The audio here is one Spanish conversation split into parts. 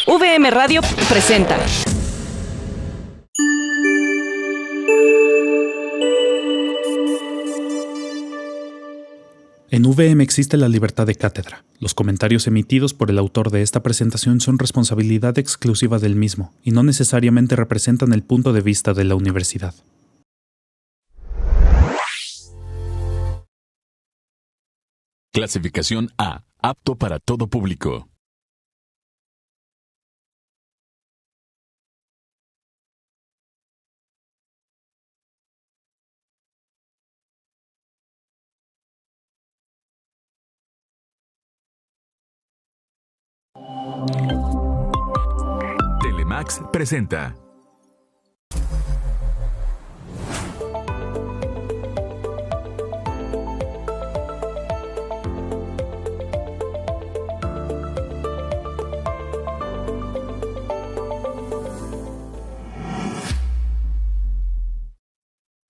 VM Radio presenta. En VM existe la libertad de cátedra. Los comentarios emitidos por el autor de esta presentación son responsabilidad exclusiva del mismo y no necesariamente representan el punto de vista de la universidad. Clasificación A. Apto para todo público. Telemax presenta.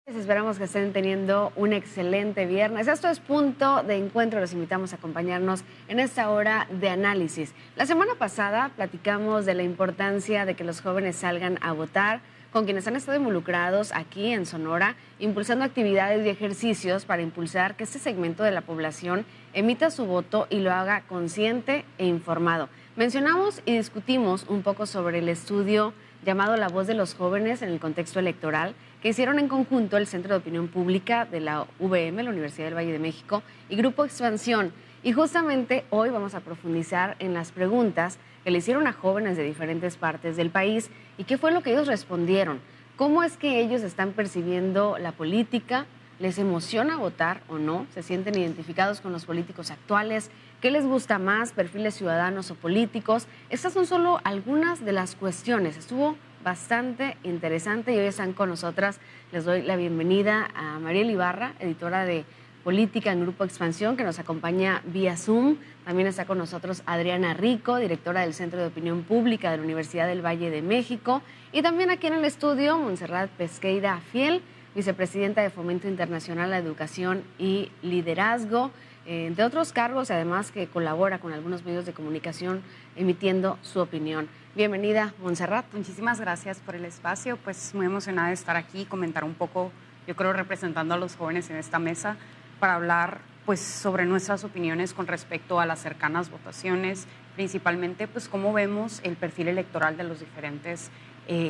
Esperamos que estén teniendo un excelente viernes. Esto es Punto de Encuentro. Los invitamos a acompañarnos en esta hora de análisis. La semana pasada platicamos de la importancia de que los jóvenes salgan a votar, con quienes han estado involucrados aquí en Sonora, impulsando actividades y ejercicios para impulsar que este segmento de la población emita su voto y lo haga consciente e informado. Mencionamos y discutimos un poco sobre el estudio llamado La Voz de los Jóvenes en el Contexto Electoral, que hicieron en conjunto el Centro de Opinión Pública de la UVM, la Universidad del Valle de México, y Grupo Expansión. Y justamente hoy vamos a profundizar en las preguntas que le hicieron a jóvenes de diferentes partes del país y qué fue lo que ellos respondieron. ¿Cómo es que ellos están percibiendo la política? ¿Les emociona votar o no? ¿Se sienten identificados con los políticos actuales? ¿Qué les gusta más, perfiles ciudadanos o políticos? Estas son solo algunas de las cuestiones. Estuvo bastante interesante y hoy están con nosotras. Les doy la bienvenida a Mariel Ibarra, editora de Política en Grupo Expansión, que nos acompaña vía Zoom. También está con nosotros Adriana Rico, directora del Centro de Opinión Pública de la Universidad del Valle de México. Y también aquí en el estudio, Montserrat Pesqueira Fiel, vicepresidenta de Fomento Internacional a la Educación y Liderazgo, entre otros cargos, además que colabora con algunos medios de comunicación emitiendo su opinión. Bienvenida, Montserrat. Muchísimas gracias por el espacio, pues muy emocionada de estar aquí y comentar un poco, yo creo, representando a los jóvenes en esta mesa para hablar pues sobre nuestras opiniones con respecto a las cercanas votaciones, principalmente pues cómo vemos el perfil electoral de los diferentes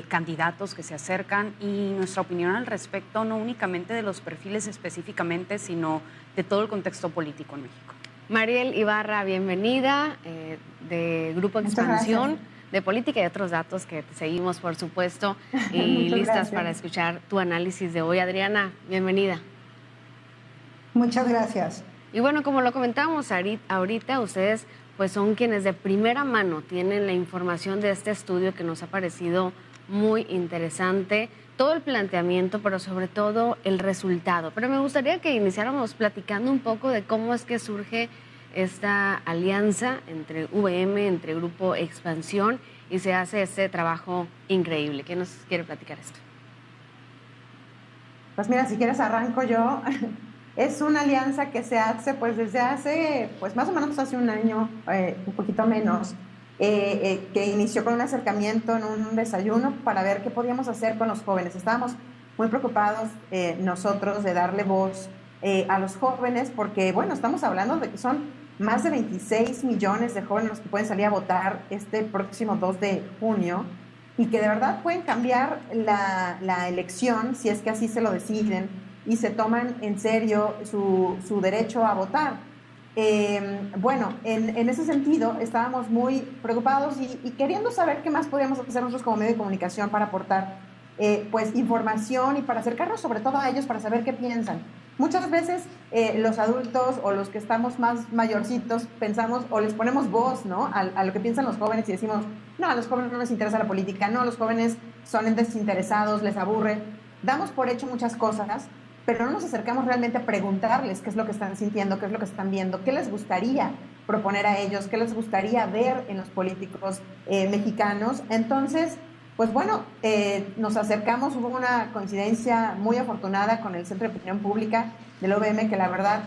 candidatos que se acercan y nuestra opinión al respecto, no únicamente de los perfiles específicamente, sino de todo el contexto político en México. Mariel Ibarra, bienvenida, de Grupo Expansión, de Política y otros datos que te seguimos, por supuesto, y listas para escuchar tu análisis de hoy. Adriana, bienvenida. Muchas gracias. Y bueno, como lo comentábamos ahorita, ustedes pues son quienes de primera mano tienen la información de este estudio que nos ha parecido muy interesante, todo el planteamiento, pero sobre todo el resultado. Pero me gustaría que iniciáramos platicando un poco de cómo es que surge esta alianza entre VM, entre Grupo Expansión, y se hace este trabajo increíble. ¿Quién nos quiere platicar esto? Pues mira, si quieres arranco yo. Es una alianza que se hace pues desde hace, pues más o menos hace un año, un poquito menos, que inició con un acercamiento en un desayuno para ver qué podíamos hacer con los jóvenes. Estábamos muy preocupados nosotros de darle voz a los jóvenes porque, bueno, estamos hablando de que son más de 26 millones de jóvenes los que pueden salir a votar este próximo 2 de junio y que de verdad pueden cambiar la elección si es que así se lo deciden y se toman en serio su derecho a votar. Bueno, en ese sentido estábamos muy preocupados y queriendo saber qué más podíamos hacer nosotros como medio de comunicación para aportar pues información y para acercarnos sobre todo a ellos para saber qué piensan. Muchas veces los adultos o los que estamos más mayorcitos pensamos o les ponemos voz, ¿no? a lo que piensan los jóvenes y decimos, no, a los jóvenes no les interesa la política, no, los jóvenes son desinteresados, les aburre. Damos por hecho muchas cosas, pero no nos acercamos realmente a preguntarles qué es lo que están sintiendo, qué es lo que están viendo, qué les gustaría proponer a ellos, qué les gustaría ver en los políticos mexicanos. Entonces, pues bueno, nos acercamos, hubo una coincidencia muy afortunada con el Centro de Opinión Pública del OVM, que la verdad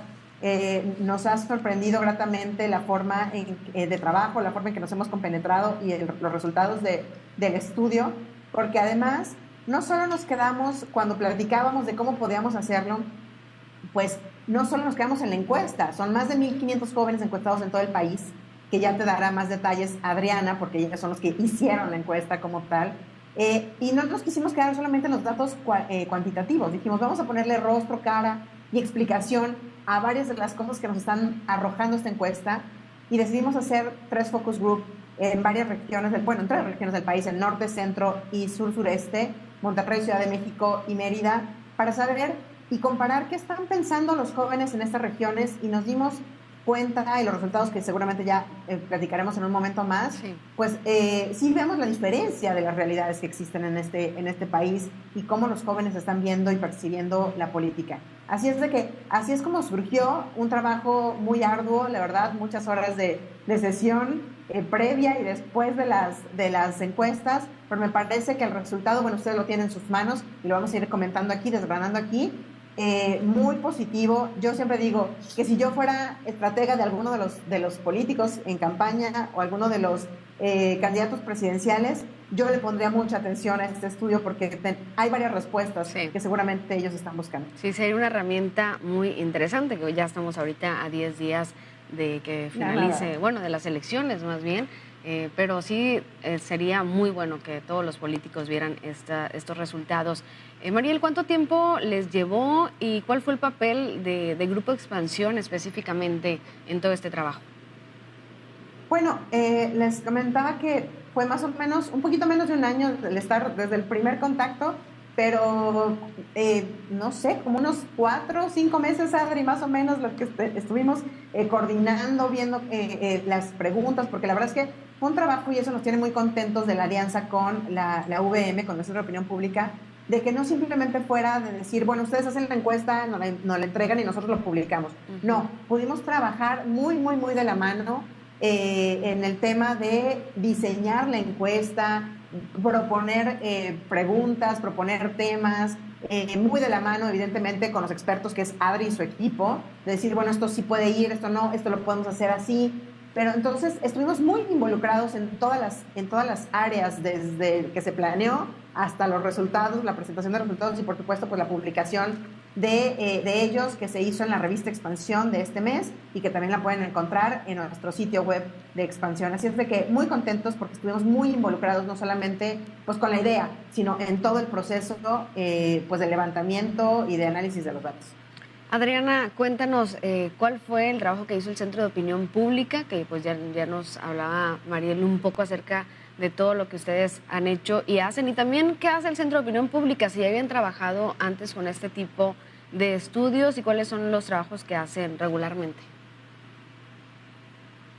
Nos ha sorprendido gratamente la forma de trabajo, la forma en que nos hemos compenetrado y los resultados del estudio, porque además no solo nos quedamos, cuando platicábamos de cómo podíamos hacerlo, pues no solo nos quedamos en la encuesta, son más de 1.500 jóvenes encuestados en todo el país, que ya te dará más detalles Adriana, porque ellos son los que hicieron la encuesta como tal. Y no nos quisimos quedar solamente en los datos cuantitativos, dijimos, vamos a ponerle rostro, cara y explicación a varias de las cosas que nos están arrojando esta encuesta, y decidimos hacer 3 focus group en varias regiones, en 3 regiones del país, el norte, centro y sur-sureste, Monterrey, Ciudad de México y Mérida, para saber y comparar qué están pensando los jóvenes en estas regiones, y nos dimos cuenta, y los resultados que seguramente ya platicaremos en un momento más, sí. Pues sí vemos la diferencia de las realidades que existen en este país y cómo los jóvenes están viendo y percibiendo la política. Así es como surgió un trabajo muy arduo, la verdad, muchas horas de sesión previa y después de las encuestas, pero me parece que el resultado, bueno, ustedes lo tienen en sus manos y lo vamos a ir comentando aquí, desgranando aquí. Muy positivo. Yo siempre digo que si yo fuera estratega de alguno de los políticos en campaña o alguno de los candidatos presidenciales, yo le pondría mucha atención a este estudio, porque hay varias respuestas, sí, que seguramente ellos están buscando. Sí, sería una herramienta muy interesante, que ya estamos ahorita a 10 días de que finalice, bueno, de las elecciones más bien. Pero sí sería muy bueno que todos los políticos vieran estos resultados. Mariel, ¿cuánto tiempo les llevó y cuál fue el papel de Grupo Expansión específicamente en todo este trabajo? Bueno, les comentaba que fue más o menos, un poquito menos de un año el estar desde el primer contacto, pero no sé, como unos 4 o 5 meses, Adri, más o menos, lo que estuvimos coordinando, viendo las preguntas, porque la verdad es que fue un trabajo, y eso nos tiene muy contentos, de la alianza con la UVM, con nuestra opinión pública, de que no simplemente fuera de decir, bueno, ustedes hacen la encuesta, nos la entregan y nosotros lo publicamos. Uh-huh. No, pudimos trabajar muy, muy, muy de la mano en el tema de diseñar la encuesta, proponer preguntas, proponer temas, muy de la mano, evidentemente, con los expertos, que es Adri y su equipo, de decir, bueno, esto sí puede ir, esto no, esto lo podemos hacer así. Pero entonces estuvimos muy involucrados en todas las áreas, desde que se planeó hasta los resultados, la presentación de resultados y, por supuesto, pues la publicación de ellos, que se hizo en la revista Expansión de este mes, y que también la pueden encontrar en nuestro sitio web de Expansión. Así es de que muy contentos, porque estuvimos muy involucrados, no solamente pues con la idea, sino en todo el proceso pues de levantamiento y de análisis de los datos. Adriana, cuéntanos cuál fue el trabajo que hizo el Centro de Opinión Pública, que pues ya nos hablaba Mariel un poco acerca de todo lo que ustedes han hecho y hacen, y también qué hace el Centro de Opinión Pública, si ya habían trabajado antes con este tipo de estudios y cuáles son los trabajos que hacen regularmente.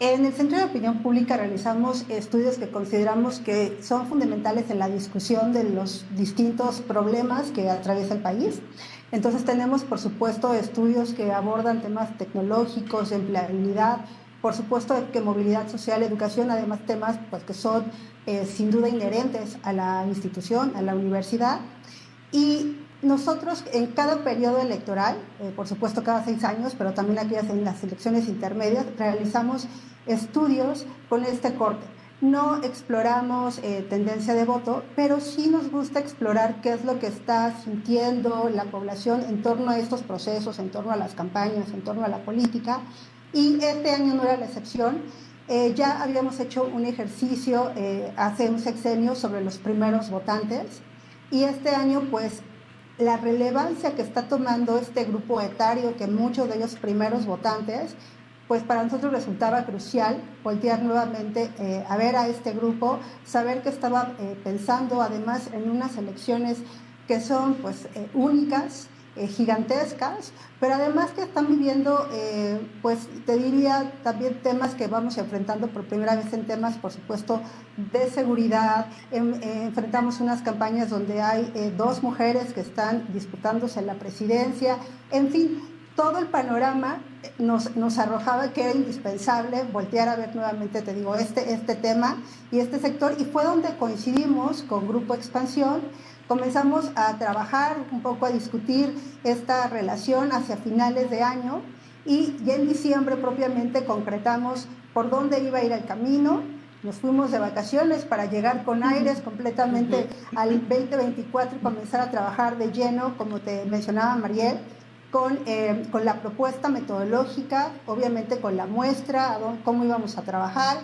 En el Centro de Opinión Pública realizamos estudios que consideramos que son fundamentales en la discusión de los distintos problemas que atraviesa el país. Entonces tenemos, por supuesto, estudios que abordan temas tecnológicos, empleabilidad, por supuesto que movilidad social, educación, además temas pues, que son sin duda inherentes a la institución, a la universidad. Y nosotros en cada periodo electoral, por supuesto cada 6 años, pero también aquellas en las elecciones intermedias, realizamos estudios con este corte. No exploramos tendencia de voto, pero sí nos gusta explorar qué es lo que está sintiendo la población en torno a estos procesos, en torno a las campañas, en torno a la política. Y este año no era la excepción. Ya habíamos hecho un ejercicio hace un sexenio sobre los primeros votantes, y este año pues la relevancia que está tomando este grupo etario, que muchos de ellos primeros votantes, pues para nosotros resultaba crucial voltear nuevamente a ver a este grupo, saber que estaba pensando además en unas elecciones que son pues únicas, gigantescas, pero además que están viviendo, pues te diría también temas que vamos enfrentando por primera vez, en temas por supuesto de seguridad. Enfrentamos unas campañas donde hay 2 mujeres que están disputándose la presidencia, en fin, todo el panorama nos arrojaba que era indispensable voltear a ver nuevamente, te digo, este tema y este sector, y fue donde coincidimos con Grupo Expansión. Comenzamos a trabajar un poco, a discutir esta relación hacia finales de año, y ya en diciembre propiamente concretamos por dónde iba a ir el camino. Nos fuimos de vacaciones para llegar con aires completamente al 2024 y comenzar a trabajar de lleno, como te mencionaba Mariel, con la propuesta metodológica, obviamente con la muestra, cómo íbamos a trabajar,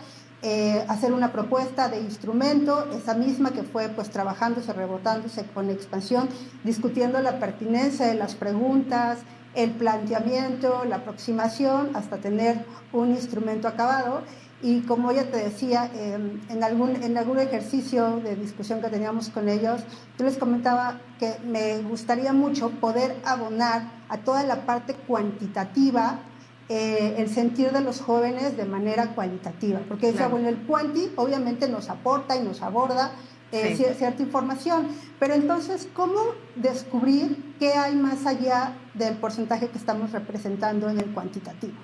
hacer una propuesta de instrumento, esa misma que fue pues trabajándose, rebotándose con expansión, discutiendo la pertinencia de las preguntas, el planteamiento, la aproximación, hasta tener un instrumento acabado. Y como ya te decía, en algún ejercicio de discusión que teníamos con ellos, yo les comentaba que me gustaría mucho poder abonar a toda la parte cuantitativa el sentir de los jóvenes de manera cualitativa, porque claro, bueno, el cuanti obviamente nos aporta y nos aborda cierta información, pero entonces, ¿cómo descubrir qué hay más allá del porcentaje que estamos representando en el cuantitativo?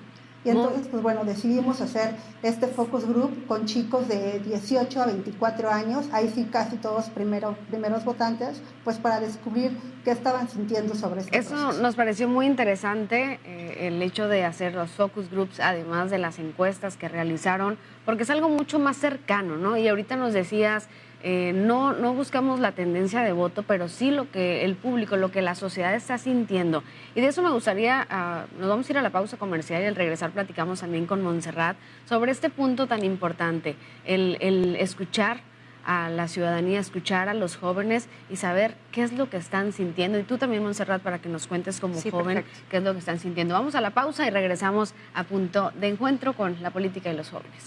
Y entonces, pues bueno, decidimos hacer este focus group con chicos de 18 a 24 años, ahí sí casi todos primeros votantes, pues para descubrir qué estaban sintiendo sobre este proceso. Eso nos pareció muy interesante, el hecho de hacer los focus groups, además de las encuestas que realizaron, porque es algo mucho más cercano, ¿no? Y ahorita nos decías, no buscamos la tendencia de voto, pero sí lo que el público, lo que la sociedad está sintiendo. Y de eso me gustaría, nos vamos a ir a la pausa comercial y al regresar platicamos también con Montserrat sobre este punto tan importante, el escuchar a la ciudadanía, escuchar a los jóvenes y saber qué es lo que están sintiendo. Y tú también, Montserrat, para que nos cuentes como joven, perfecto, qué es lo que están sintiendo. Vamos a la pausa y regresamos a Punto de Encuentro con la política y los jóvenes.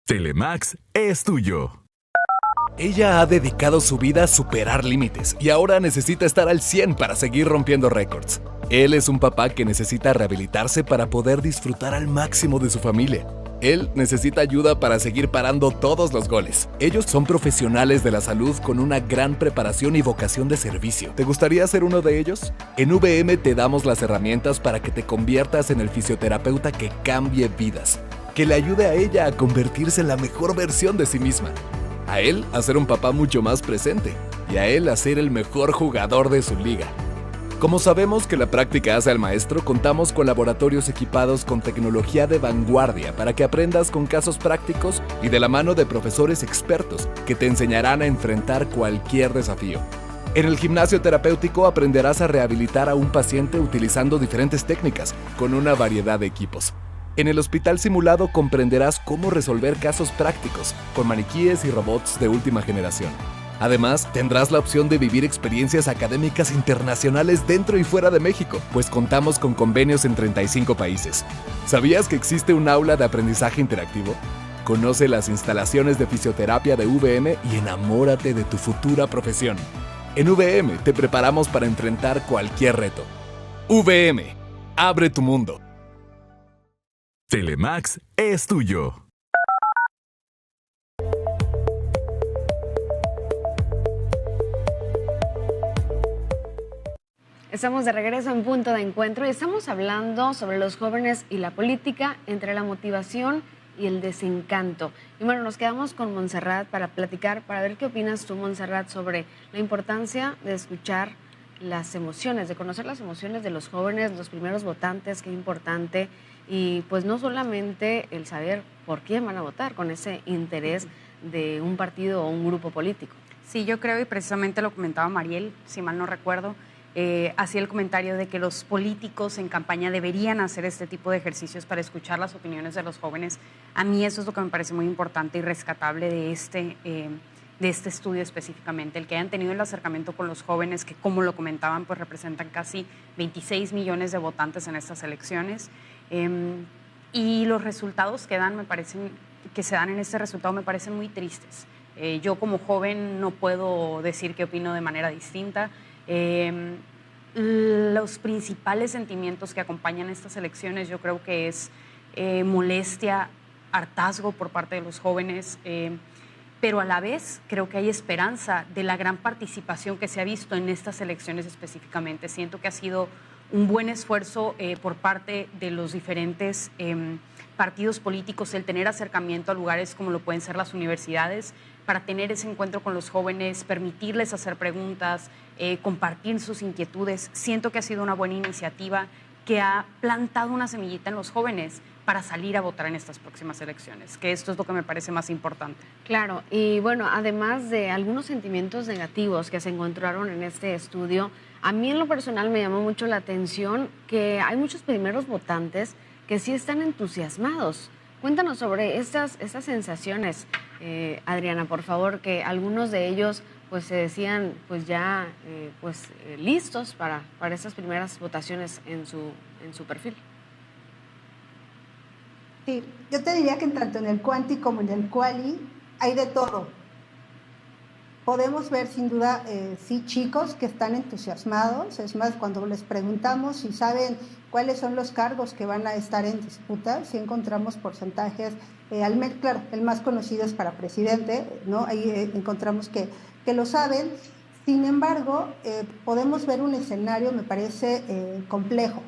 Telemax es tuyo. Ella ha dedicado su vida a superar límites y ahora necesita estar al 100 para seguir rompiendo récords. Él es un papá que necesita rehabilitarse para poder disfrutar al máximo de su familia. Él necesita ayuda para seguir parando todos los goles. Ellos son profesionales de la salud con una gran preparación y vocación de servicio. ¿Te gustaría ser uno de ellos? En VM te damos las herramientas para que te conviertas en el fisioterapeuta que cambie vidas, que le ayude a ella a convertirse en la mejor versión de sí misma, a él a ser un papá mucho más presente y a él a ser el mejor jugador de su liga. Como sabemos que la práctica hace al maestro, contamos con laboratorios equipados con tecnología de vanguardia para que aprendas con casos prácticos y de la mano de profesores expertos que te enseñarán a enfrentar cualquier desafío. En el gimnasio terapéutico aprenderás a rehabilitar a un paciente utilizando diferentes técnicas con una variedad de equipos. En el hospital simulado comprenderás cómo resolver casos prácticos con maniquíes y robots de última generación. Además, tendrás la opción de vivir experiencias académicas internacionales dentro y fuera de México, pues contamos con convenios en 35 países. ¿Sabías que existe un aula de aprendizaje interactivo? Conoce las instalaciones de fisioterapia de VM y enamórate de tu futura profesión. En VM te preparamos para enfrentar cualquier reto. VM, abre tu mundo. Telemax es tuyo. Estamos de regreso en Punto de Encuentro y estamos hablando sobre los jóvenes y la política, entre la motivación y el desencanto. Y bueno, nos quedamos con Montserrat para platicar, para ver qué opinas tú, Montserrat, sobre la importancia de escuchar las emociones, de conocer las emociones de los jóvenes, los primeros votantes, qué importante. Y pues no solamente el saber por quién van a votar, con ese interés de un partido o un grupo político. Sí, yo creo, y precisamente lo comentaba Mariel, si mal no recuerdo, hacía el comentario de que los políticos en campaña deberían hacer este tipo de ejercicios para escuchar las opiniones de los jóvenes. A mí eso es lo que me parece muy importante y rescatable de este estudio específicamente, el que hayan tenido el acercamiento con los jóvenes, que como lo comentaban, pues representan casi 26 millones de votantes en estas elecciones. Y los resultados que se dan en este resultado me parecen muy tristes. Yo como joven no puedo decir que opino de manera distinta. Los principales sentimientos que acompañan estas elecciones yo creo que es molestia, hartazgo por parte de los jóvenes, pero a la vez creo que hay esperanza de la gran participación que se ha visto en estas elecciones específicamente. Siento que ha sido un buen esfuerzo por parte de los diferentes partidos políticos, el tener acercamiento a lugares como lo pueden ser las universidades, para tener ese encuentro con los jóvenes, permitirles hacer preguntas, compartir sus inquietudes. Siento que ha sido una buena iniciativa que ha plantado una semillita en los jóvenes para salir a votar en estas próximas elecciones, que esto es lo que me parece más importante. Claro, y bueno, además de algunos sentimientos negativos que se encontraron en este estudio, a mí en lo personal me llamó mucho la atención que hay muchos primeros votantes que sí están entusiasmados. Cuéntanos sobre estas sensaciones, Adriana, por favor, que algunos de ellos pues se decían pues ya listos para estas primeras votaciones en su perfil. Sí, yo te diría que tanto en el Quanti como en el Quali hay de todo. Podemos ver sin duda, sí, chicos que están entusiasmados. Es más, cuando les preguntamos si saben cuáles son los cargos que van a estar en disputa, sí encontramos porcentajes, claro, el más conocido es para presidente, ¿no? Ahí encontramos que lo saben. Sin embargo, podemos ver un escenario, me parece, complejo.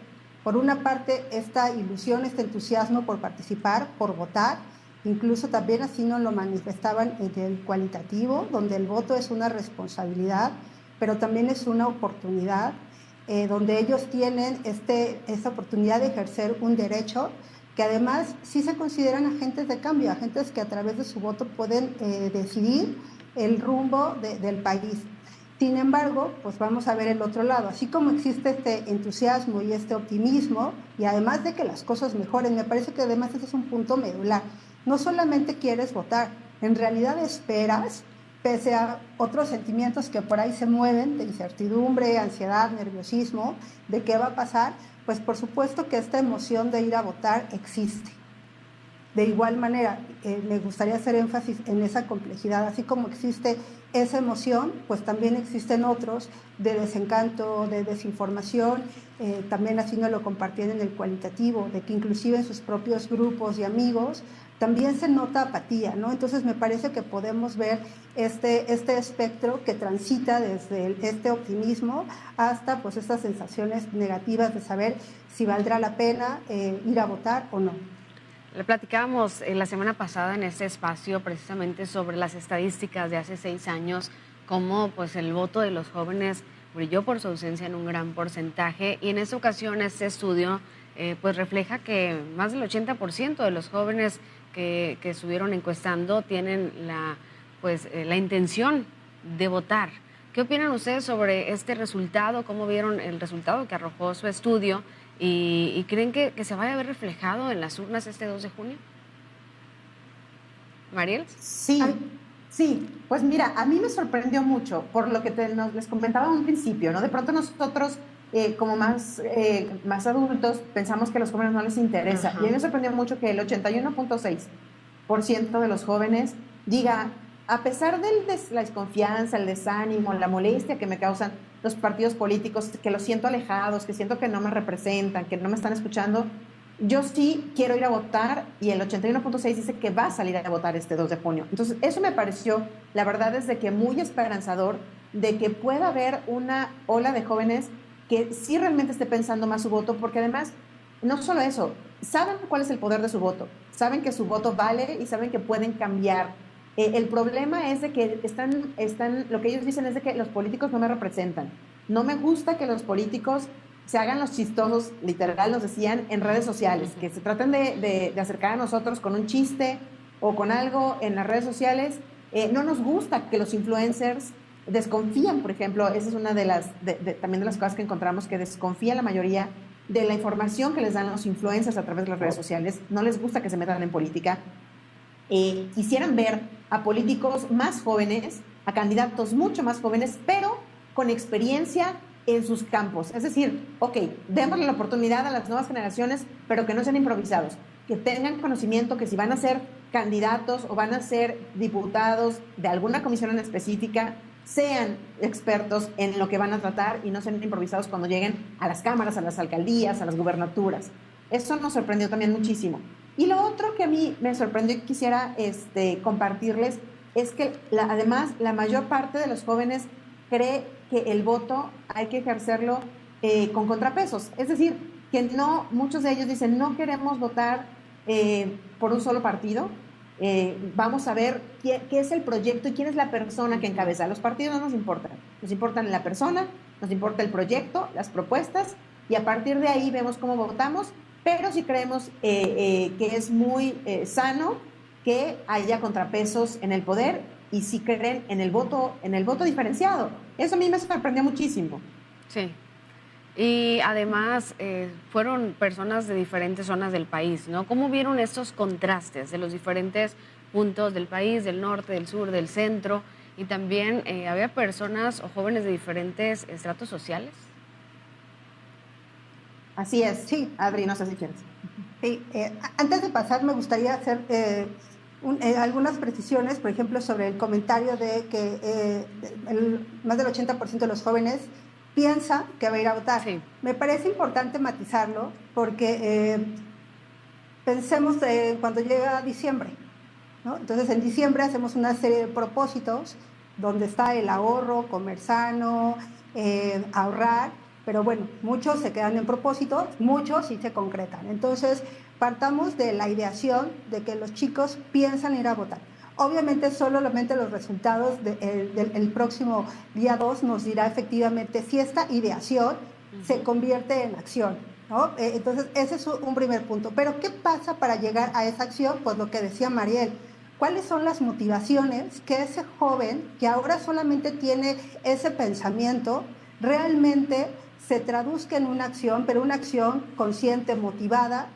Por una parte, esta ilusión, este entusiasmo por participar, por votar, incluso también así nos lo manifestaban en el cualitativo, donde el voto es una responsabilidad, pero también es una oportunidad, donde ellos tienen esta oportunidad de ejercer un derecho, que además sí se consideran agentes de cambio, agentes que a través de su voto pueden decidir el rumbo del país. Sin embargo, pues vamos a ver el otro lado. Así como existe este entusiasmo y este optimismo, y además de que las cosas mejoren, me parece que además ese es un punto medular. No solamente quieres votar, en realidad esperas, pese a otros sentimientos que por ahí se mueven, de incertidumbre, ansiedad, nerviosismo, de qué va a pasar, pues por supuesto que esta emoción de ir a votar existe. De igual manera, me gustaría hacer énfasis en esa complejidad, así como existe esa emoción, pues también existen otros de desencanto, de desinformación, también así nos lo compartían en el cualitativo, de que inclusive en sus propios grupos y amigos también se nota apatía, ¿no? Entonces me parece que podemos ver este espectro que transita desde este optimismo hasta pues estas sensaciones negativas de saber si valdrá la pena ir a votar o no. Le platicábamos la semana pasada en este espacio precisamente sobre las estadísticas de hace 6 años, cómo pues el voto de los jóvenes brilló por su ausencia en un gran porcentaje, y en esta ocasión este estudio pues refleja que más del 80% de los jóvenes que estuvieron encuestando tienen la intención de votar. ¿Qué opinan ustedes sobre este resultado? ¿Cómo vieron el resultado que arrojó su estudio? ¿Y creen que se vaya a ver reflejado en las urnas este 2 de junio? ¿Mariel? Sí, pues mira, a mí me sorprendió mucho por lo que les comentaba a un principio, ¿no? De pronto nosotros, como más adultos, pensamos que a los jóvenes no les interesa. Ajá. Y a mí me sorprendió mucho que el 81.6% de los jóvenes diga, a pesar de la desconfianza, el desánimo, la molestia que me causan los partidos políticos, que los siento alejados, que siento que no me representan, que no me están escuchando, yo sí quiero ir a votar, y el 81.6 dice que va a salir a votar este 2 de junio. Entonces, eso me pareció, la verdad es de que muy esperanzador, de que pueda haber una ola de jóvenes que sí realmente esté pensando más su voto, porque además, no solo eso, saben cuál es el poder de su voto, saben que su voto vale y saben que pueden cambiar. El problema es de que lo que ellos dicen es de que los políticos no me representan. No me gusta que los políticos se hagan los chistosos, literal nos decían, en redes sociales, que se traten de acercar a nosotros con un chiste o con algo en las redes sociales. No nos gusta que los influencers desconfían, por ejemplo, esa es una también de las cosas que encontramos, que desconfía la mayoría de la información que les dan los influencers a través de las redes sociales. No les gusta que se metan en política. Quisieran ver a políticos más jóvenes, a candidatos mucho más jóvenes, pero con experiencia en sus campos. Es decir, démosle la oportunidad a las nuevas generaciones, pero que no sean improvisados, que tengan conocimiento, que si van a ser candidatos o van a ser diputados de alguna comisión en específica, sean expertos en lo que van a tratar y no sean improvisados cuando lleguen a las cámaras, a las alcaldías, a las gubernaturas. Eso nos sorprendió también muchísimo. Y lo otro que a mí me sorprendió y quisiera compartirles es que además la mayor parte de los jóvenes cree que el voto hay que ejercerlo con contrapesos. Es decir, que muchos de ellos dicen no queremos votar por un solo partido. Vamos a ver qué es el proyecto y quién es la persona que encabeza. Los partidos no nos importan la persona, nos importa el proyecto, las propuestas, y a partir de ahí vemos cómo votamos, pero sí creemos que es muy sano que haya contrapesos en el poder, y sí creen en el voto diferenciado. Eso a mí me sorprendió muchísimo. Sí. Y además fueron personas de diferentes zonas del país, ¿no? ¿Cómo vieron estos contrastes de los diferentes puntos del país, del norte, del sur, del centro? Y también había personas o jóvenes de diferentes estratos sociales. Así es. Sí, Adri, no sé si quieres. Sí, antes de pasar me gustaría hacer algunas precisiones, por ejemplo, sobre el comentario de que más del 80% de los jóvenes piensa que va a ir a votar. Sí. Me parece importante matizarlo porque pensemos cuando llega diciembre, ¿no? Entonces en diciembre hacemos una serie de propósitos donde está el ahorro, comer sano, ahorrar, pero bueno, muchos se quedan en propósitos, muchos sí se concretan. Entonces partamos de la ideación de que los chicos piensan ir a votar. Obviamente solamente los resultados del próximo día 2 nos dirá efectivamente si esta ideación se convierte en acción, ¿no? Entonces ese es un primer punto. Pero ¿qué pasa para llegar a esa acción? Pues lo que decía Mariel, ¿cuáles son las motivaciones que ese joven que ahora solamente tiene ese pensamiento realmente se traduzca en una acción, pero una acción consciente, motivada?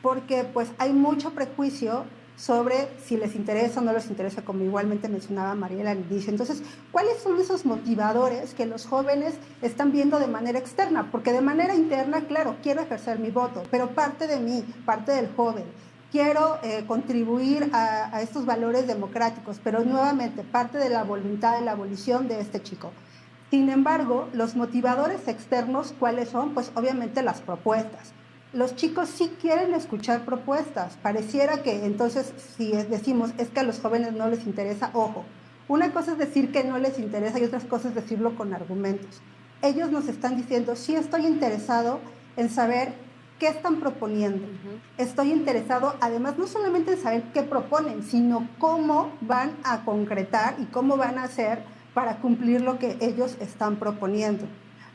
Porque pues hay mucho prejuicio sobre si les interesa o no les interesa, como igualmente mencionaba Mariela al inicio. Entonces, ¿cuáles son esos motivadores que los jóvenes están viendo de manera externa? Porque de manera interna, claro, quiero ejercer mi voto, pero parte de mí, parte del joven, quiero contribuir a estos valores democráticos, pero nuevamente parte de la voluntad de la abolición de este chico. Sin embargo, los motivadores externos, ¿cuáles son? Pues obviamente las propuestas. Los chicos sí quieren escuchar propuestas. Pareciera que entonces si decimos es que a los jóvenes no les interesa, ojo, una cosa es decir que no les interesa y otra cosa es decirlo con argumentos. Ellos nos están diciendo, sí estoy interesado en saber qué están proponiendo. Estoy interesado además no solamente en saber qué proponen, sino cómo van a concretar y cómo van a hacer para cumplir lo que ellos están proponiendo.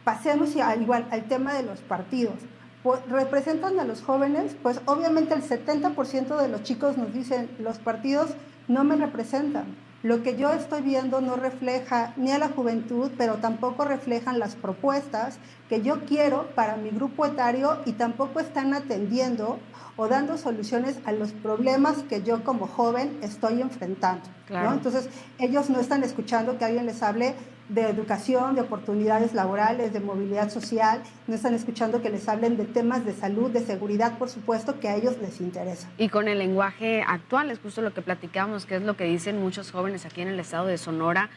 Pasemos igual al tema de los partidos. Pues, ¿representan a los jóvenes? Pues obviamente el 70% de los chicos nos dicen, los partidos no me representan. Lo que yo estoy viendo no refleja ni a la juventud, pero tampoco reflejan las propuestas que yo quiero para mi grupo etario y tampoco están atendiendo o dando soluciones a los problemas que yo como joven estoy enfrentando, claro, ¿no? Entonces, ellos no están escuchando que alguien les hable de educación, de oportunidades laborales, de movilidad social, no están escuchando que les hablen de temas de salud, de seguridad, por supuesto, que a ellos les interesa. Y con el lenguaje actual, es justo lo que platicamos, que es lo que dicen muchos jóvenes aquí en el estado de Sonora.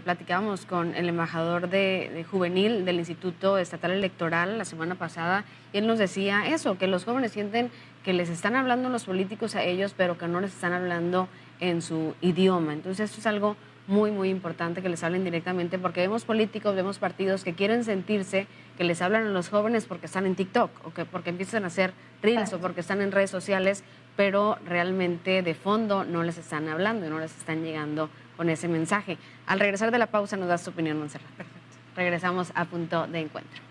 Platicábamos con el embajador de juvenil del Instituto Estatal Electoral la semana pasada, y él nos decía eso, que los jóvenes sienten que les están hablando los políticos a ellos, pero que no les están hablando en su idioma. Entonces esto es algo muy, muy importante, que les hablen directamente, porque vemos políticos, vemos partidos que quieren sentirse que les hablan a los jóvenes porque están en TikTok, o que porque empiezan a hacer reels, o porque están en redes sociales, pero realmente de fondo no les están hablando y no les están llegando con ese mensaje. Al regresar de la pausa nos das tu opinión, Montserrat. Perfecto. Regresamos a Punto de Encuentro.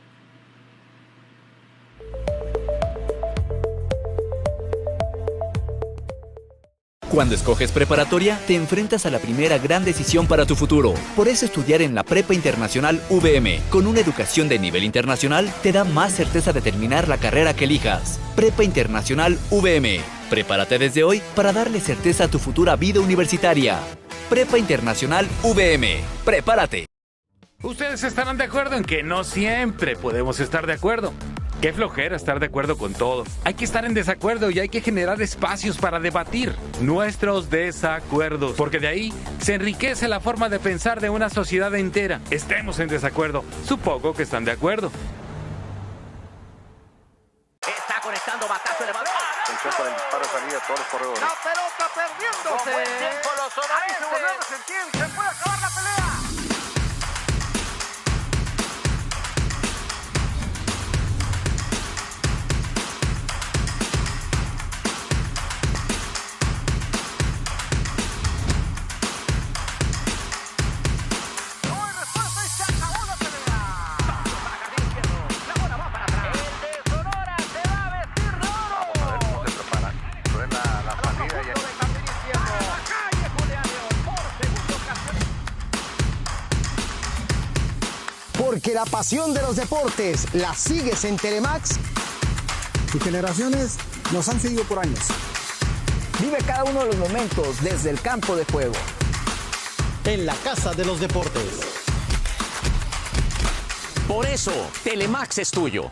Cuando escoges preparatoria, te enfrentas a la primera gran decisión para tu futuro. Por eso estudiar en la Prepa Internacional VM, con una educación de nivel internacional, te da más certeza de terminar la carrera que elijas. Prepa Internacional VM. Prepárate desde hoy para darle certeza a tu futura vida universitaria. Prepa Internacional VM. ¡Prepárate! Ustedes estarán de acuerdo en que no siempre podemos estar de acuerdo. Qué flojera estar de acuerdo con todo. Hay que estar en desacuerdo y hay que generar espacios para debatir nuestros desacuerdos, porque de ahí se enriquece la forma de pensar de una sociedad entera. Estemos en desacuerdo. Supongo que están de acuerdo. Está conectando batazo elevado. Atención para el disparo de salida, todos los corredores. La pelota perdiéndose. Con buen tiempo los sonorenses. Se volvió a sentir. Se puede acabar la pelea. Porque la pasión de los deportes la sigues en Telemax. Y generaciones nos han seguido por años. Vive cada uno de los momentos desde el campo de juego. En la Casa de los Deportes. Por eso, Telemax es tuyo.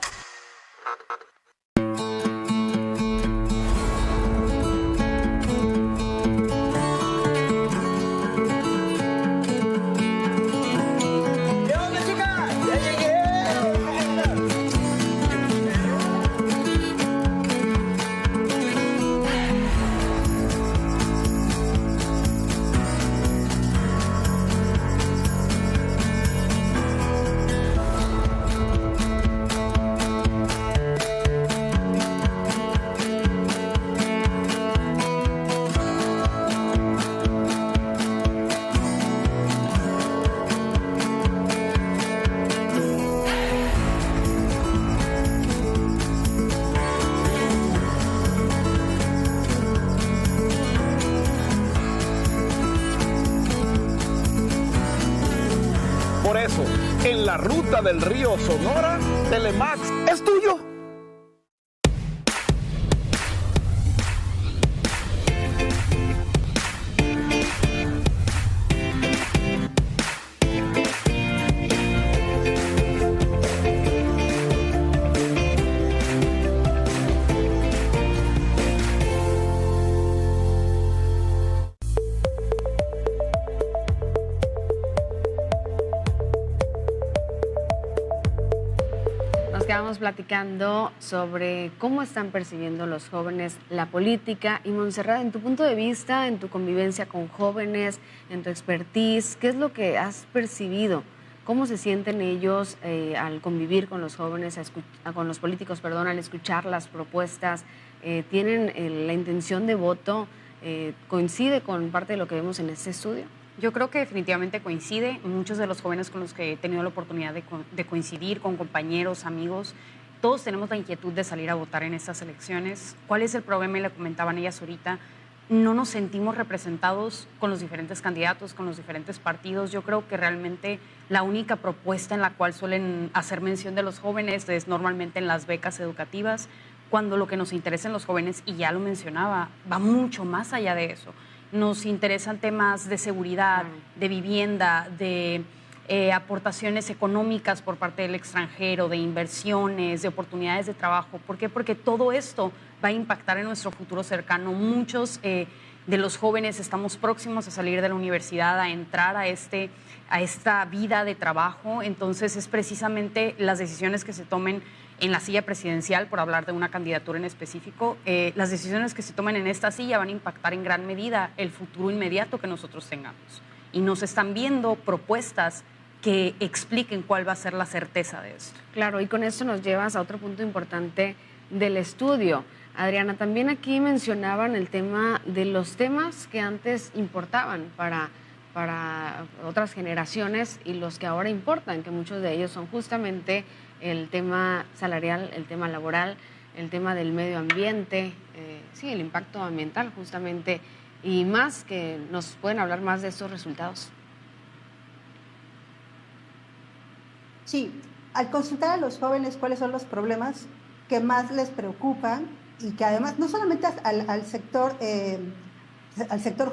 Por eso, en la ruta del río Sonora, Telemax es tuyo. Estábamos platicando sobre cómo están percibiendo los jóvenes la política. Y Montserrat, en tu punto de vista, en tu convivencia con jóvenes, en tu expertise, ¿qué es lo que has percibido? ¿Cómo se sienten ellos al convivir con los jóvenes, con los políticos, perdón, al escuchar las propuestas? ¿Tienen la intención de voto? ¿Coincide con parte de lo que vemos en este estudio? Yo creo que definitivamente coincide. Muchos de los jóvenes con los que he tenido la oportunidad de coincidir, con compañeros, amigos, todos tenemos la inquietud de salir a votar en estas elecciones. ¿Cuál es el problema? Y le comentaban ellas ahorita. No nos sentimos representados con los diferentes candidatos, con los diferentes partidos. Yo creo que realmente la única propuesta en la cual suelen hacer mención de los jóvenes es normalmente en las becas educativas, cuando lo que nos interesa en los jóvenes, y ya lo mencionaba, va mucho más allá de eso. Nos interesan temas de seguridad, de vivienda, de aportaciones económicas por parte del extranjero, de inversiones, de oportunidades de trabajo. ¿Por qué? Porque todo esto va a impactar en nuestro futuro cercano. Muchos de los jóvenes estamos próximos a salir de la universidad, a entrar a esta vida de trabajo. Entonces es precisamente las decisiones que se tomen en la silla presidencial, por hablar de una candidatura en específico, las decisiones que se tomen en esta silla van a impactar en gran medida el futuro inmediato que nosotros tengamos. Y nos están viendo propuestas que expliquen cuál va a ser la certeza de esto. Claro, y con esto nos llevas a otro punto importante del estudio. Adriana, también aquí mencionaban el tema de los temas que antes importaban para otras generaciones y los que ahora importan, que muchos de ellos son justamente el tema salarial, el tema laboral, el tema del medio ambiente, sí, el impacto ambiental justamente, y más, que nos pueden hablar más de estos resultados. Sí, al consultar a los jóvenes cuáles son los problemas que más les preocupan y que además no solamente al sector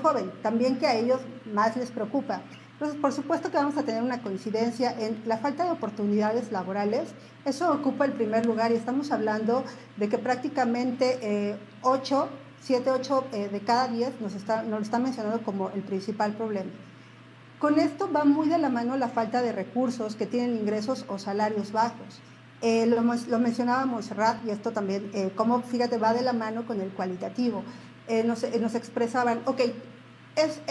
joven, también que a ellos más les preocupa. Entonces, por supuesto que vamos a tener una coincidencia en la falta de oportunidades laborales. Eso ocupa el primer lugar y estamos hablando de que prácticamente 7, 8 de cada 10 nos lo están mencionando como el principal problema. Con esto va muy de la mano la falta de recursos que tienen ingresos o salarios bajos. Lo mencionaba Montserrat, y esto también, como fíjate, va de la mano con el cualitativo. Nos expresaban, ok, es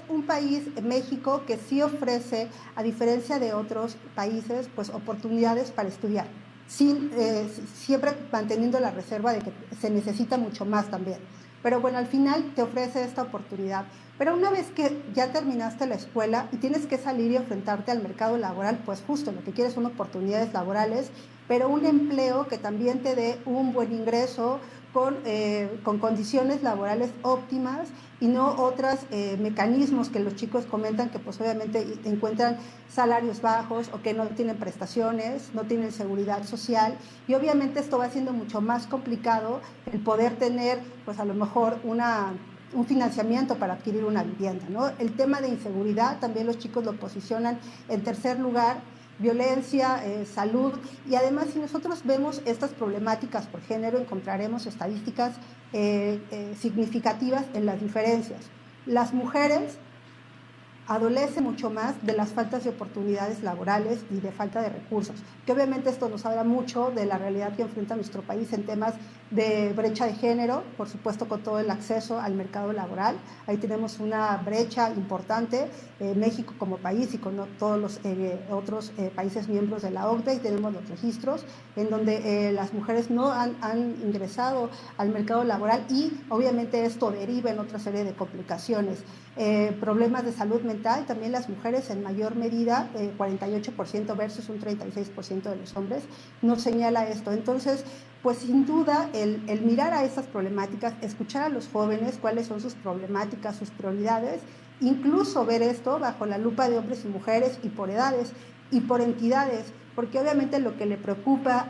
un país, México, que sí ofrece, a diferencia de otros países, pues oportunidades para estudiar, siempre manteniendo la reserva de que se necesita mucho más también. Pero bueno, al final te ofrece esta oportunidad. Pero una vez que ya terminaste la escuela y tienes que salir y enfrentarte al mercado laboral, pues justo lo que quieres son oportunidades laborales, pero un empleo que también te dé un buen ingreso, con condiciones laborales óptimas y no otros mecanismos que los chicos comentan que pues obviamente encuentran salarios bajos o que no tienen prestaciones, no tienen seguridad social, y obviamente esto va siendo mucho más complicado el poder tener pues a lo mejor un financiamiento para adquirir una vivienda, ¿no? El tema de inseguridad también los chicos lo posicionan en tercer lugar, violencia, salud, y además si nosotros vemos estas problemáticas por género encontraremos estadísticas significativas en las diferencias. Las mujeres adolecen mucho más de las faltas de oportunidades laborales y de falta de recursos, que obviamente esto nos habla mucho de la realidad que enfrenta nuestro país en temas de brecha de género, por supuesto con todo el acceso al mercado laboral. Ahí tenemos una brecha importante, México como país y con todos los otros países miembros de la OCDE, y tenemos los registros en donde las mujeres no han ingresado al mercado laboral, y obviamente esto deriva en otra serie de complicaciones. Problemas de salud mental, también las mujeres en mayor medida, 48% versus un 36% de los hombres, nos señala esto. Entonces, pues sin duda el mirar a estas problemáticas, escuchar a los jóvenes cuáles son sus problemáticas, sus prioridades, incluso ver esto bajo la lupa de hombres y mujeres y por edades y por entidades, porque obviamente lo que le preocupa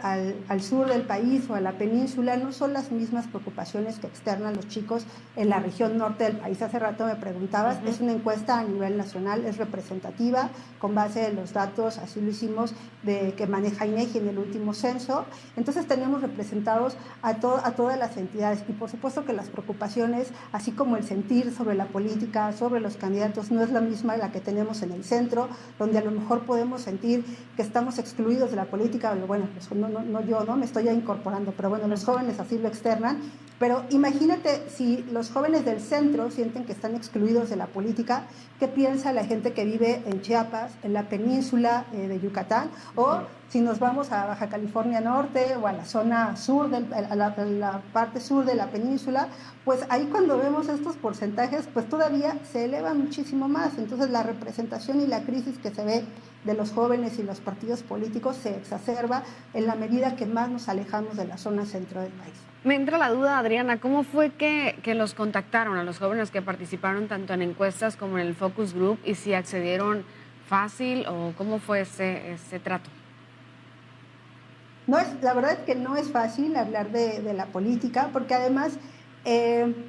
al sur del país o a la península no son las mismas preocupaciones que externan los chicos en la región norte del país. Hace rato me preguntabas, es una encuesta a nivel nacional, es representativa, con base en los datos, así lo hicimos, que maneja INEGI en el último censo. Entonces tenemos representados a todas las entidades, y por supuesto que las preocupaciones, así como el sentir sobre la política, sobre los candidatos, no es la misma la que tenemos en el centro, donde a lo mejor podemos sentir que estamos excluidos de la política. Bueno, pues no yo, ¿no? Me estoy ya incorporando, pero bueno, los jóvenes así lo externan. Pero imagínate si los jóvenes del centro sienten que están excluidos de la política, ¿qué piensa la gente que vive en Chiapas, en la península de Yucatán? O si nos vamos a Baja California Norte o a la zona sur, a la parte sur de la península, pues ahí cuando vemos estos porcentajes, pues todavía se elevan muchísimo más. Entonces la representación y la crisis que se ve de los jóvenes y los partidos políticos se exacerba en la medida que más nos alejamos de la zona centro del país. Me entra la duda, Adriana, ¿cómo fue que los contactaron a los jóvenes que participaron tanto en encuestas como en el focus group, y si accedieron fácil o cómo fue ese trato? La verdad es que no es fácil hablar de la política, porque además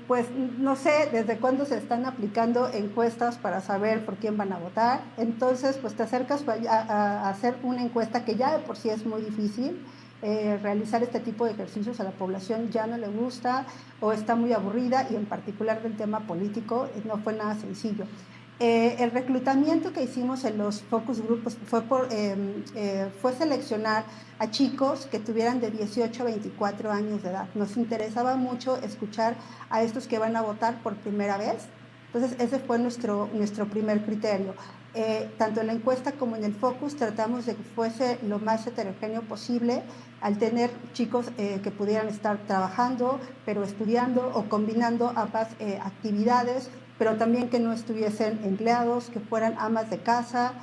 pues no sé desde cuándo se están aplicando encuestas para saber por quién van a votar. Entonces pues te acercas a hacer una encuesta que ya de por sí es muy difícil. Realizar este tipo de ejercicios a la población ya no le gusta o está muy aburrida, y en particular del tema político no fue nada sencillo. El reclutamiento que hicimos en los focus groups fue seleccionar a chicos que tuvieran de 18 a 24 años de edad. Nos interesaba mucho escuchar a estos que van a votar por primera vez. Entonces ese fue nuestro primer criterio. Tanto en la encuesta como en el focus tratamos de que fuese lo más heterogéneo posible, al tener chicos que pudieran estar trabajando, pero estudiando o combinando ambas actividades, pero también que no estuviesen empleados, que fueran amas de casa.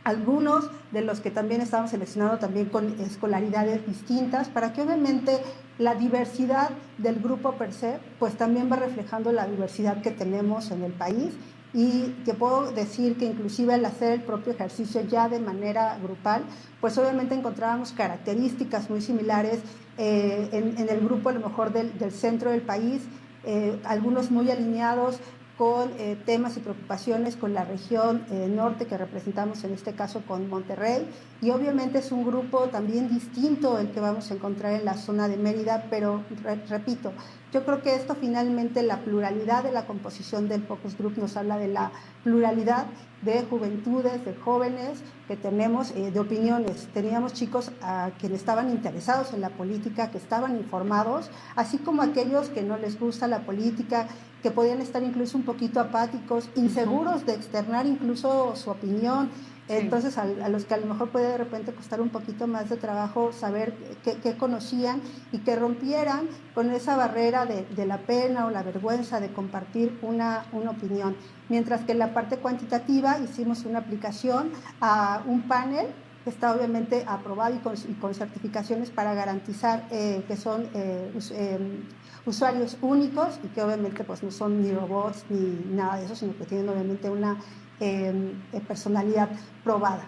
Algunos de los que también estábamos seleccionando también con escolaridades distintas, para que obviamente la diversidad del grupo per se, pues también va reflejando la diversidad que tenemos en el país. Y te puedo decir que inclusive al hacer el propio ejercicio ya de manera grupal, pues obviamente encontrábamos características muy similares en el grupo a lo mejor del centro del país, algunos muy alineados con temas y preocupaciones con la región norte que representamos en este caso con Monterrey, y obviamente es un grupo también distinto el que vamos a encontrar en la zona de Mérida, pero repito, yo creo que esto finalmente, la pluralidad de la composición del focus group nos habla de la pluralidad de juventudes, de jóvenes que tenemos, de opiniones. Teníamos chicos que estaban interesados en la política, que estaban informados, así como aquellos que no les gusta la política, que podían estar incluso un poquito apáticos, inseguros de externar incluso su opinión. Sí. Entonces a los que a lo mejor puede de repente costar un poquito más de trabajo saber qué conocían, y que rompieran con esa barrera de la pena o la vergüenza de compartir una opinión. Mientras que en la parte cuantitativa hicimos una aplicación a un panel está obviamente aprobado y con certificaciones para garantizar que son usuarios únicos y que obviamente pues no son ni robots ni nada de eso, sino que tienen obviamente una personalidad probada.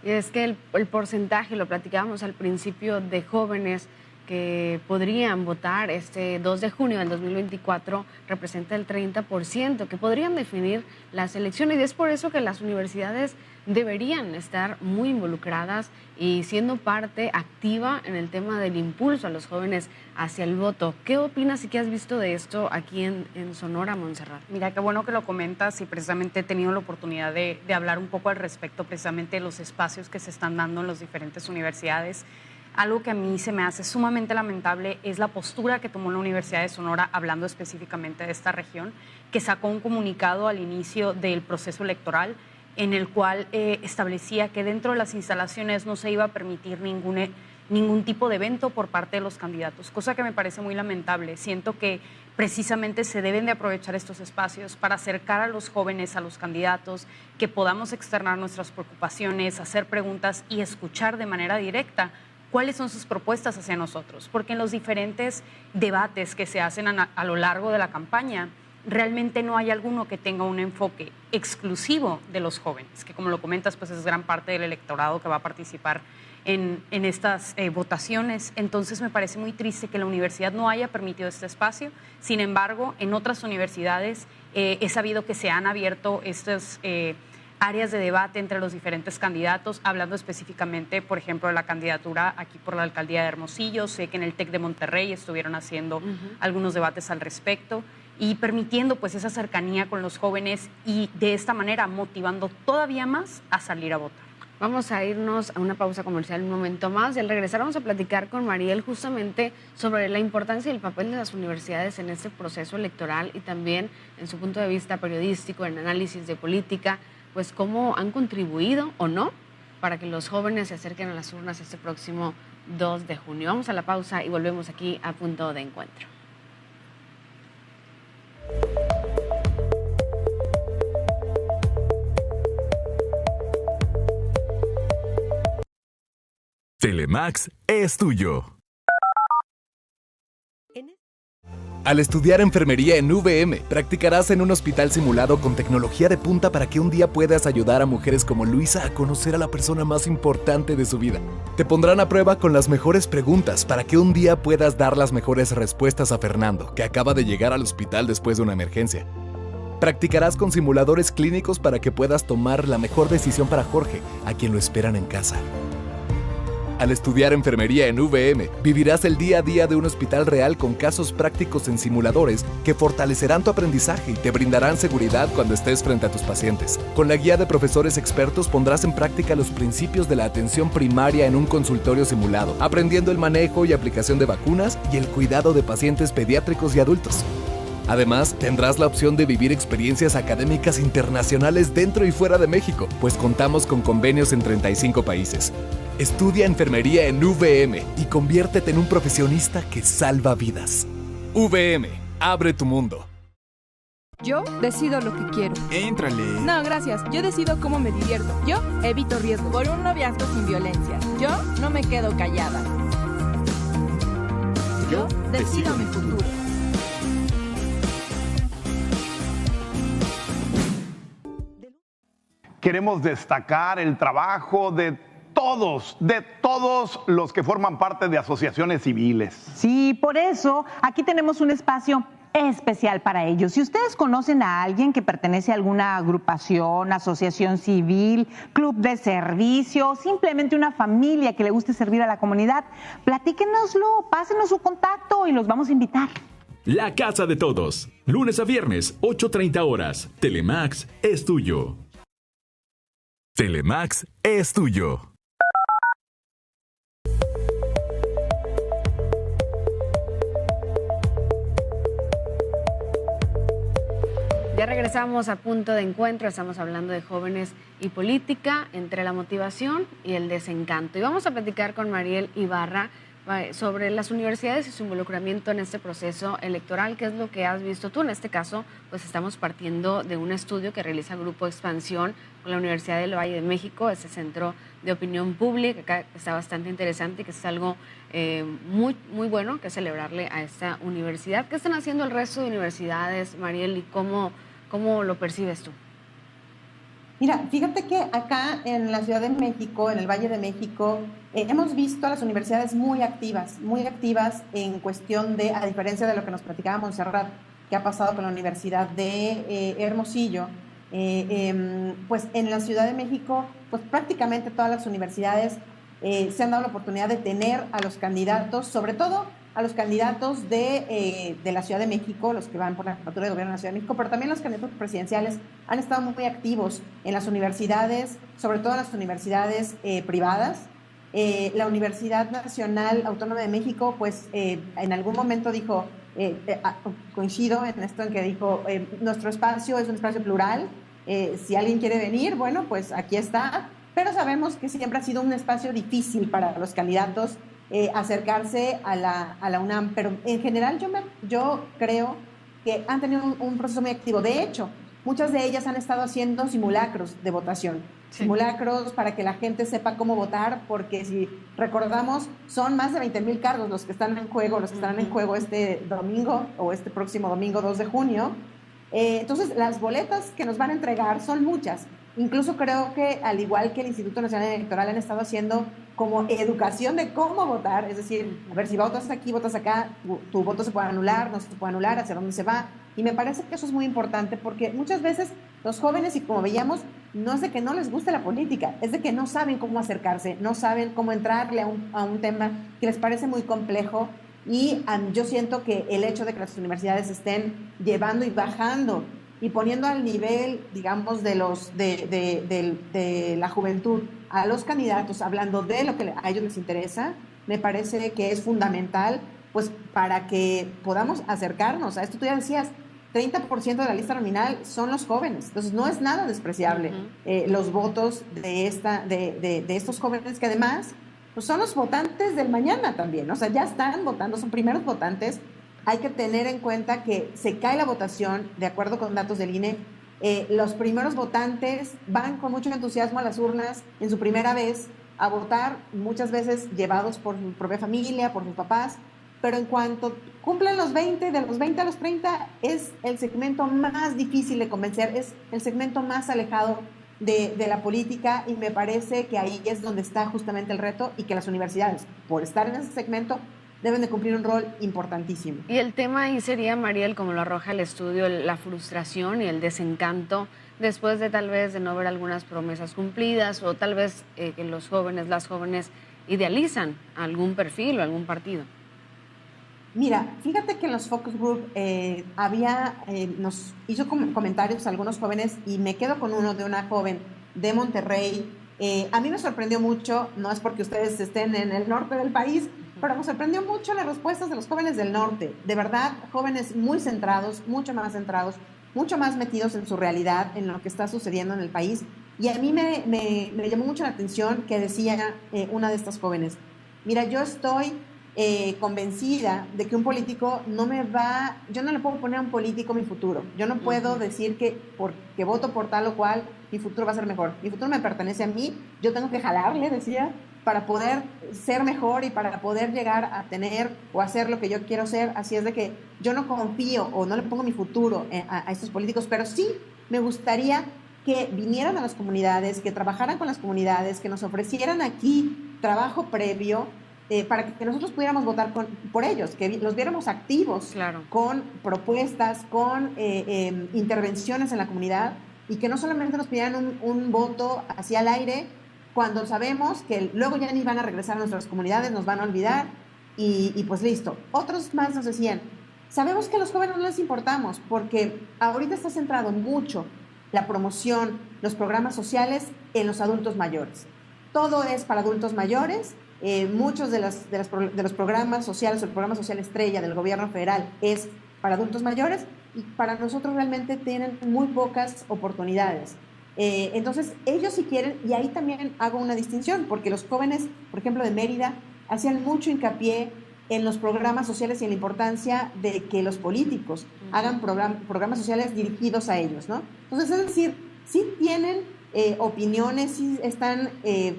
Y es que el porcentaje, lo platicábamos al principio, de jóvenes que podrían votar este 2 de junio del 2024 representa el 30%, que podrían definir las elecciones. Y es por eso que las universidades deberían estar muy involucradas y siendo parte activa en el tema del impulso a los jóvenes hacia el voto. ¿Qué opinas y qué has visto de esto aquí en Sonora, Montserrat? Mira, qué bueno que lo comentas y precisamente he tenido la oportunidad de hablar un poco al respecto precisamente de los espacios que se están dando en las diferentes universidades. Algo que a mí se me hace sumamente lamentable es la postura que tomó la Universidad de Sonora, hablando específicamente de esta región, que sacó un comunicado al inicio del proceso electoral en el cual establecía que dentro de las instalaciones no se iba a permitir ningún tipo de evento por parte de los candidatos, cosa que me parece muy lamentable. Siento que precisamente se deben de aprovechar estos espacios para acercar a los jóvenes, a los candidatos, que podamos externar nuestras preocupaciones, hacer preguntas y escuchar de manera directa cuáles son sus propuestas hacia nosotros, porque en los diferentes debates que se hacen a lo largo de la campaña, realmente no hay alguno que tenga un enfoque exclusivo de los jóvenes, que como lo comentas, pues es gran parte del electorado que va a participar en estas votaciones. Entonces me parece muy triste que la universidad no haya permitido este espacio. Sin embargo, en otras universidades he sabido que se han abierto estas áreas de debate entre los diferentes candidatos, hablando específicamente, por ejemplo, de la candidatura aquí por la alcaldía de Hermosillo. Sé que en el TEC de Monterrey estuvieron haciendo algunos debates al respecto y permitiendo pues esa cercanía con los jóvenes y de esta manera motivando todavía más a salir a votar. Vamos a irnos a una pausa comercial un momento más y al regresar vamos a platicar con Mariel justamente sobre la importancia y el papel de las universidades en este proceso electoral y también en su punto de vista periodístico, en análisis de política, pues cómo han contribuido o no para que los jóvenes se acerquen a las urnas este próximo 2 de junio. Vamos a la pausa y volvemos aquí a Punto de Encuentro. Telemax es tuyo. Al estudiar enfermería en UVM, practicarás en un hospital simulado con tecnología de punta para que un día puedas ayudar a mujeres como Luisa a conocer a la persona más importante de su vida. Te pondrán a prueba con las mejores preguntas para que un día puedas dar las mejores respuestas a Fernando, que acaba de llegar al hospital después de una emergencia. Practicarás con simuladores clínicos para que puedas tomar la mejor decisión para Jorge, a quien lo esperan en casa. Al estudiar enfermería en UVM, vivirás el día a día de un hospital real con casos prácticos en simuladores que fortalecerán tu aprendizaje y te brindarán seguridad cuando estés frente a tus pacientes. Con la guía de profesores expertos pondrás en práctica los principios de la atención primaria en un consultorio simulado, aprendiendo el manejo y aplicación de vacunas y el cuidado de pacientes pediátricos y adultos. Además, tendrás la opción de vivir experiencias académicas internacionales dentro y fuera de México, pues contamos con convenios en 35 países. Estudia enfermería en UVM y conviértete en un profesionista que salva vidas. UVM, abre tu mundo. Yo decido lo que quiero. Éntrale. No, gracias. Yo decido cómo me divierto. Yo evito riesgos. Por un noviazgo sin violencia. Yo no me quedo callada. Yo decido mi futuro. Queremos destacar el trabajo de todos los que forman parte de asociaciones civiles. Sí, por eso aquí tenemos un espacio especial para ellos. Si ustedes conocen a alguien que pertenece a alguna agrupación, asociación civil, club de servicio, simplemente una familia que le guste servir a la comunidad, platíquenoslo, pásenos su contacto y los vamos a invitar. La Casa de Todos, lunes a viernes, 8:30 horas. Telemax es tuyo. Telemax es tuyo. Ya regresamos a Punto de Encuentro, estamos hablando de jóvenes y política, entre la motivación y el desencanto. Y vamos a platicar con Mariel Ibarra, sobre las universidades y su involucramiento en este proceso electoral. ¿Qué es lo que has visto tú? En este caso, pues estamos partiendo de un estudio que realiza Grupo Expansión con la Universidad del Valle de México, ese centro de opinión pública, que está bastante interesante y que es algo muy bueno que celebrarle a esta universidad. ¿Qué están haciendo el resto de universidades, Mariel, y cómo lo percibes tú? Mira, fíjate que acá en la Ciudad de México, en el Valle de México, hemos visto a las universidades muy activas en cuestión de, a diferencia de lo que nos platicaba Montserrat, que ha pasado con la Universidad de Hermosillo, pues en la Ciudad de México, pues prácticamente todas las universidades se han dado la oportunidad de tener a los candidatos, sobre todo a los candidatos de la Ciudad de México, los que van por la jefatura de gobierno de la Ciudad de México, pero también los candidatos presidenciales han estado muy activos en las universidades, sobre todo en las universidades privadas. La Universidad Nacional Autónoma de México, pues en algún momento dijo, coincido en esto, en que dijo, nuestro espacio es un espacio plural, si alguien quiere venir, bueno, pues aquí está, pero sabemos que siempre ha sido un espacio difícil para los candidatos acercarse a la UNAM, pero en general yo creo que han tenido un proceso muy activo. De hecho, muchas de ellas han estado haciendo simulacros de votación, simulacros para que la gente sepa cómo votar, porque si recordamos, son más de 20,000 cargos los que están en juego, este domingo o este próximo domingo 2 de junio. Entonces, las boletas que nos van a entregar son muchas. Incluso creo que, al igual que el Instituto Nacional Electoral, han estado haciendo como educación de cómo votar, es decir, a ver, si votas aquí, votas acá, tu voto se puede anular, no se puede anular, hacia dónde se va. Y me parece que eso es muy importante porque muchas veces los jóvenes, y como veíamos, no es de que no les guste la política, es de que no saben cómo acercarse, no saben cómo entrarle a un tema que les parece muy complejo. Y yo siento que el hecho de que las universidades estén llevando y bajando y poniendo al nivel, digamos, de la juventud a los candidatos, hablando de lo que a ellos les interesa, me parece que es fundamental, pues, para que podamos acercarnos a esto. Tú ya decías, 30% de la lista nominal son los jóvenes, entonces no es nada despreciable los votos de estos jóvenes, que además pues son los votantes del mañana también, o sea, ya están votando, son primeros votantes. Hay que tener en cuenta que se cae la votación, de acuerdo con datos del INE, los primeros votantes van con mucho entusiasmo a las urnas en su primera vez a votar, muchas veces llevados por su propia familia, por sus papás, pero en cuanto cumplen los 20, de los 20 a los 30, es el segmento más difícil de convencer, es el segmento más alejado de la política, y me parece que ahí es donde está justamente el reto, y que las universidades, por estar en ese segmento, deben de cumplir un rol importantísimo. Y el tema ahí sería, Mariel, como lo arroja el estudio, la frustración y el desencanto después de tal vez de no ver algunas promesas cumplidas, o tal vez que los jóvenes, las jóvenes idealizan algún perfil o algún partido. Mira, fíjate que en los focus group nos hizo comentarios algunos jóvenes, y me quedo con uno de una joven de Monterrey. A mí me sorprendió mucho, no es porque ustedes estén en el norte del país, pero me sorprendió mucho las respuestas de los jóvenes del norte. De verdad, jóvenes muy centrados, mucho más metidos en su realidad, en lo que está sucediendo en el país. Y a mí me llamó mucho la atención que decía una de estas jóvenes: mira, yo estoy convencida de que un político yo no le puedo poner a un político mi futuro. Yo no puedo decir que porque voto por tal o cual, mi futuro va a ser mejor. Mi futuro me pertenece a mí, yo tengo que jalarle, decía, para poder ser mejor y para poder llegar a tener o hacer lo que yo quiero ser. Así es de que yo no confío o no le pongo mi futuro a estos políticos, pero sí me gustaría que vinieran a las comunidades, que trabajaran con las comunidades, que nos ofrecieran aquí trabajo previo, para que nosotros pudiéramos votar por ellos, que los viéramos activos, claro, con propuestas, con intervenciones en la comunidad, y que no solamente nos pidieran un voto hacia el aire, cuando sabemos que luego ya ni van a regresar a nuestras comunidades, nos van a olvidar, y pues listo. Otros más nos decían, sabemos que a los jóvenes no les importamos, porque ahorita está centrado mucho la promoción, los programas sociales en los adultos mayores. Todo es para adultos mayores. Muchos de los programas sociales, el programa social estrella del gobierno federal es para adultos mayores, y para nosotros realmente tienen muy pocas oportunidades. Entonces, ellos sí quieren, y ahí también hago una distinción, porque los jóvenes, por ejemplo, de Mérida, hacían mucho hincapié en los programas sociales y en la importancia de que los políticos hagan programas sociales dirigidos a ellos, ¿no? Entonces, es decir, sí tienen opiniones, sí están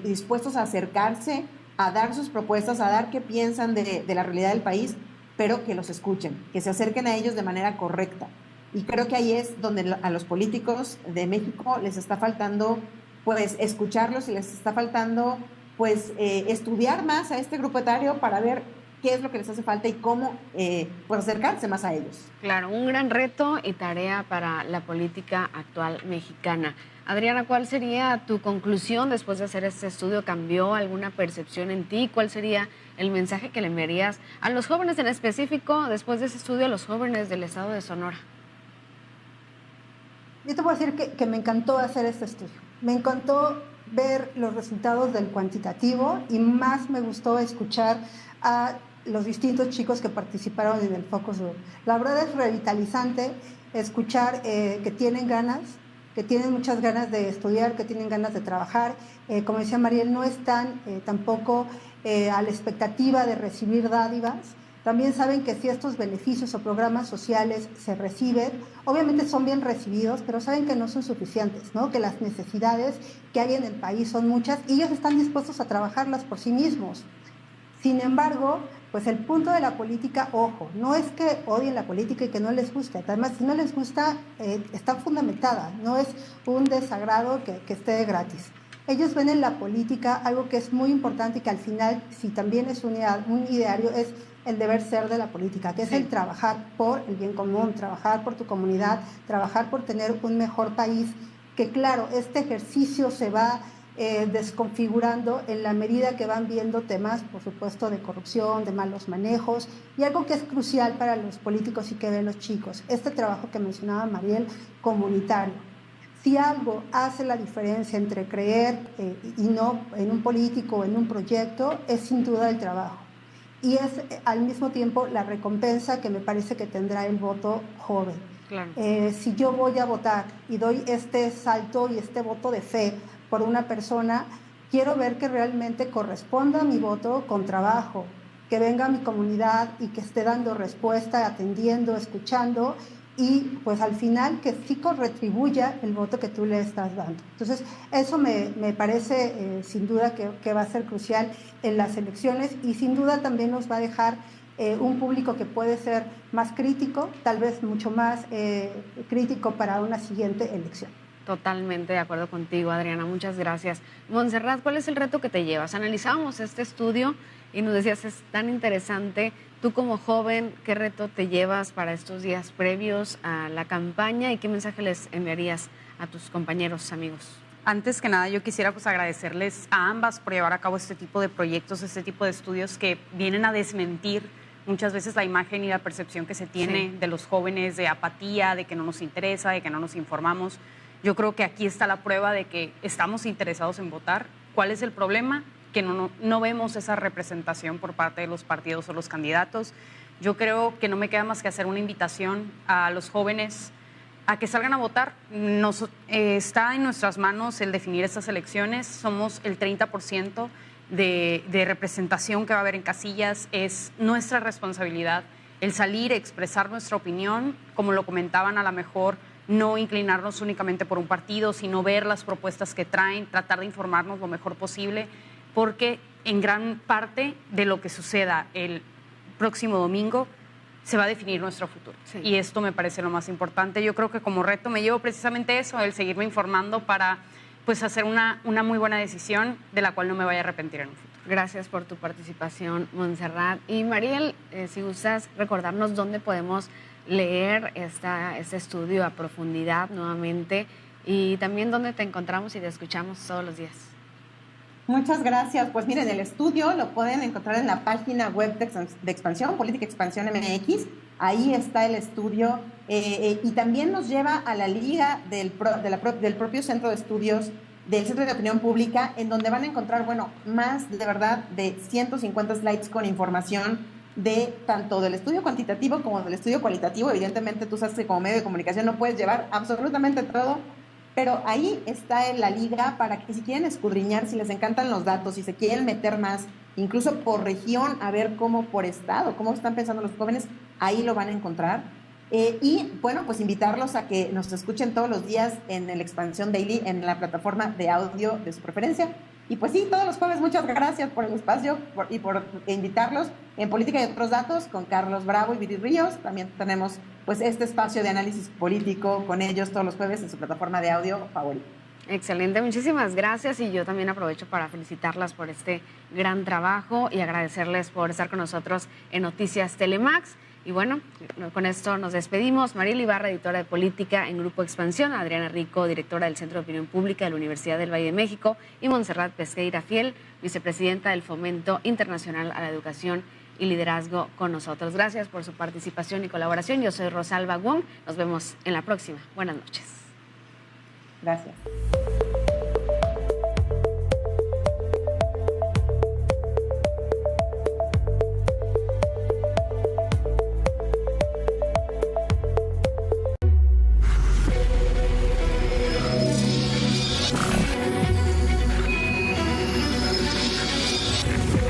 dispuestos a acercarse, a dar sus propuestas, a dar qué piensan de la realidad del país, pero que los escuchen, que se acerquen a ellos de manera correcta. Y creo que ahí es donde a los políticos de México les está faltando, pues, escucharlos y les está faltando, pues, estudiar más a este grupo etario para ver qué es lo que les hace falta y cómo pues acercarse más a ellos. Claro, un gran reto y tarea para la política actual mexicana. Adriana, ¿cuál sería tu conclusión después de hacer este estudio? ¿Cambió alguna percepción en ti? ¿Cuál sería el mensaje que le enviarías a los jóvenes, en específico, después de ese estudio, a los jóvenes del estado de Sonora? Yo te voy a decir que me encantó hacer este estudio. Me encantó ver los resultados del cuantitativo y más me gustó escuchar a los distintos chicos que participaron en el Focus Group. La verdad es revitalizante escuchar que tienen ganas, que tienen muchas ganas de estudiar, que tienen ganas de trabajar. Como decía Mariel, no están tampoco a la expectativa de recibir dádivas. También saben que si estos beneficios o programas sociales se reciben, obviamente son bien recibidos, pero saben que no son suficientes, ¿no? Que las necesidades que hay en el país son muchas y ellos están dispuestos a trabajarlas por sí mismos. Sin embargo, pues el punto de la política, ojo, no es que odien la política y que no les guste. Además, si no les gusta, está fundamentada, no es un desagrado que esté gratis. Ellos ven en la política algo que es muy importante y que al final, si también es un ideario, es el deber ser de la política, que es el trabajar por el bien común, trabajar por tu comunidad, trabajar por tener un mejor país, que claro, este ejercicio se va desconfigurando en la medida que van viendo temas, por supuesto, de corrupción, de malos manejos, y algo que es crucial para los políticos y que ven los chicos, este trabajo que mencionaba Mariel, comunitario. Si algo hace la diferencia entre creer y no en un político o en un proyecto, es sin duda el trabajo. Y es al mismo tiempo la recompensa que me parece que tendrá el voto joven. Claro. Si yo voy a votar y doy este salto y este voto de fe por una persona, quiero ver que realmente corresponda a mi voto con trabajo, que venga a mi comunidad y que esté dando respuesta, atendiendo, escuchando y pues al final que sí retribuya el voto que tú le estás dando. Entonces eso me parece sin duda que va a ser crucial en las elecciones y sin duda también nos va a dejar un público que puede ser más crítico, tal vez mucho más crítico para una siguiente elección. Totalmente de acuerdo contigo, Adriana, muchas gracias. Montserrat, ¿cuál es el reto que te llevas? Analizábamos este estudio y nos decías, es tan interesante. Tú como joven, ¿qué reto te llevas para estos días previos a la campaña y qué mensaje les enviarías a tus compañeros, amigos? Antes que nada, yo quisiera pues agradecerles a ambas por llevar a cabo este tipo de proyectos, este tipo de estudios que vienen a desmentir muchas veces la imagen y la percepción que se tiene de los jóvenes, de apatía, de que no nos interesa, de que no nos informamos. Yo creo que aquí está la prueba de que estamos interesados en votar. ¿Cuál es el problema? Que no vemos esa representación por parte de los partidos o los candidatos. Yo creo que no me queda más que hacer una invitación a los jóvenes a que salgan a votar. Está en nuestras manos el definir estas elecciones. Somos el 30% de representación que va a haber en casillas. Es nuestra responsabilidad el salir, expresar nuestra opinión, como lo comentaban, a lo mejor no inclinarnos únicamente por un partido, sino ver las propuestas que traen, tratar de informarnos lo mejor posible, porque en gran parte de lo que suceda el próximo domingo se va a definir nuestro futuro. Sí. Y esto me parece lo más importante. Yo creo que como reto me llevo precisamente eso, el seguirme informando para pues hacer una muy buena decisión de la cual no me vaya a arrepentir en un futuro. Gracias por tu participación, Montserrat. Y Mariel, si gustas recordarnos dónde podemos leer este estudio a profundidad nuevamente y también dónde te encontramos y te escuchamos todos los días. Muchas gracias. Pues miren, el estudio lo pueden encontrar en la página web de Expansión, Política Expansión MX. Ahí está el estudio y también nos lleva a la liga del propio Centro de Estudios del Centro de Opinión Pública, en donde van a encontrar, más de verdad de 150 slides con información de tanto del estudio cuantitativo como del estudio cualitativo. Evidentemente tú sabes que como medio de comunicación no puedes llevar absolutamente todo, pero ahí está en la liga para que si quieren escudriñar, si les encantan los datos, si se quieren meter más incluso por región, a ver cómo por estado, cómo están pensando los jóvenes, ahí lo van a encontrar. Y bueno, pues invitarlos a que nos escuchen todos los días en el Expansión Daily, en la plataforma de audio de su preferencia. Y pues sí, todos los jueves, muchas gracias por el espacio y por invitarlos en Política y Otros Datos con Carlos Bravo y Viri Ríos. También tenemos pues este espacio de análisis político con ellos todos los jueves en su plataforma de audio favorita. Excelente, muchísimas gracias, y yo también aprovecho para felicitarlas por este gran trabajo y agradecerles por estar con nosotros en Noticias Telemax. Y bueno, con esto nos despedimos. Mariela Ibarra, editora de Política en Grupo Expansión, Adriana Rico, directora del Centro de Opinión Pública de la Universidad del Valle de México, y Montserrat Pesqueira Fiel, vicepresidenta del Fomento Internacional a la Educación y Liderazgo, con nosotros. Gracias por su participación y colaboración. Yo soy Rosalba Wong. Nos vemos en la próxima. Buenas noches. Gracias.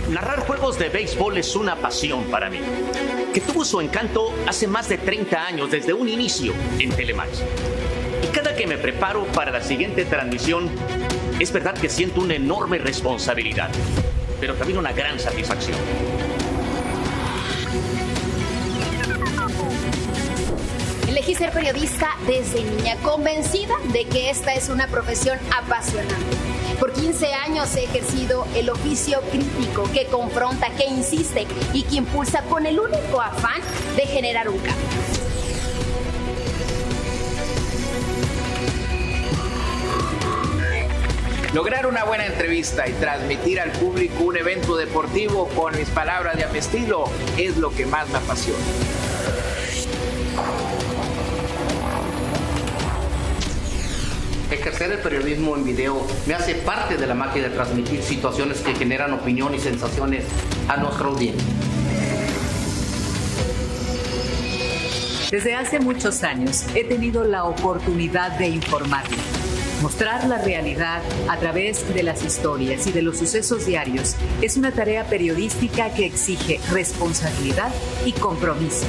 Narrar juegos de béisbol es una pasión para mí, que tuvo su encanto hace más de 30 años desde un inicio en Telemax. Y cada que me preparo para la siguiente transmisión, es verdad que siento una enorme responsabilidad, pero también una gran satisfacción. Elegí ser periodista desde niña, convencida de que esta es una profesión apasionante. Por 15 años he ejercido el oficio crítico que confronta, que insiste y que impulsa con el único afán de generar un cambio. Lograr una buena entrevista y transmitir al público un evento deportivo con mis palabras y a mi estilo es lo que más me apasiona. Ejercer el periodismo en video me hace parte de la magia de transmitir situaciones que generan opinión y sensaciones a nuestra audiencia. Desde hace muchos años he tenido la oportunidad de informarme. Mostrar la realidad a través de las historias y de los sucesos diarios es una tarea periodística que exige responsabilidad y compromiso.